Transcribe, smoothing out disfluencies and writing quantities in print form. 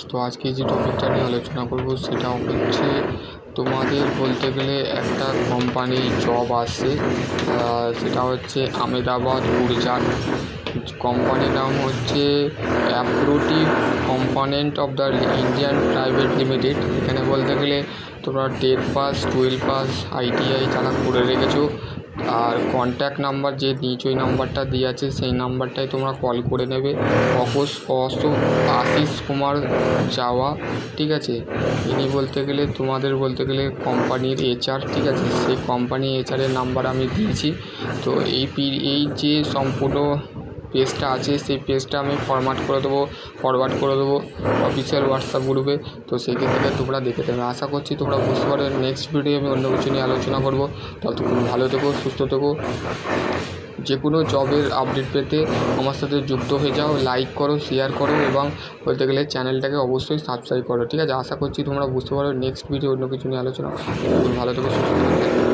তো আজকে যে টপিকটা নিয়ে আলোচনা করব সেটা হচ্ছে তোমাদের বলতে গেলে একটা কোম্পানি জব আসছে, সেটা হচ্ছে আহমেদাবাদ উড়জান। কোম্পানির নাম হচ্ছে অ্যাপ্রোটিভ component of the Indian private limited. এখানে বলতে গেলে তোমরা 10 পাস 12 পাস ITI যারা করে রেখেছো, আর কন্ট্যাক্ট নাম্বার যে নিচে ওই নাম্বারটা দিয়ে আছে সেই নাম্বারটায় তোমরা কল করে নেবে। আশিস কুমার যাওয়া, ঠিক আছে। ইনি বলতে গেলে তোমাদের বলতে গেলে কোম্পানির HR, ঠিক আছে। সেই কোম্পানি HRের নাম্বার আমি দিয়েছি। তো এই যে সম্পূর্ণ পেজটা আছে সেই পেজটা আমি ফরওয়ার্ড করে দেবো অফিসিয়াল হোয়াটসঅ্যাপ গ্রুপে। তো সেখান থেকে তোমরা দেখে দেবে। আশা করছি তোমরা বুঝতে পারবে। নেক্সট ভিডিও আমি অন্য কিছু নিয়ে আলোচনা করবো। ততক্ষণ ভালো থেকো, সুস্থ থেকো। যে কোনো জবের আপডেট পেতে আমার সাথে যুক্ত হয়ে যাও। লাইক করো, শেয়ার করো এবং বলতে গেলে চ্যানেলটাকে অবশ্যই সাবস্ক্রাইব করো, ঠিক আছে। আশা করছি তোমরা বুঝতে পারো। নেক্সট ভিডিও অন্য কিছু নিয়ে আলোচনা। ভালো থেকো, সুস্থ থেকো।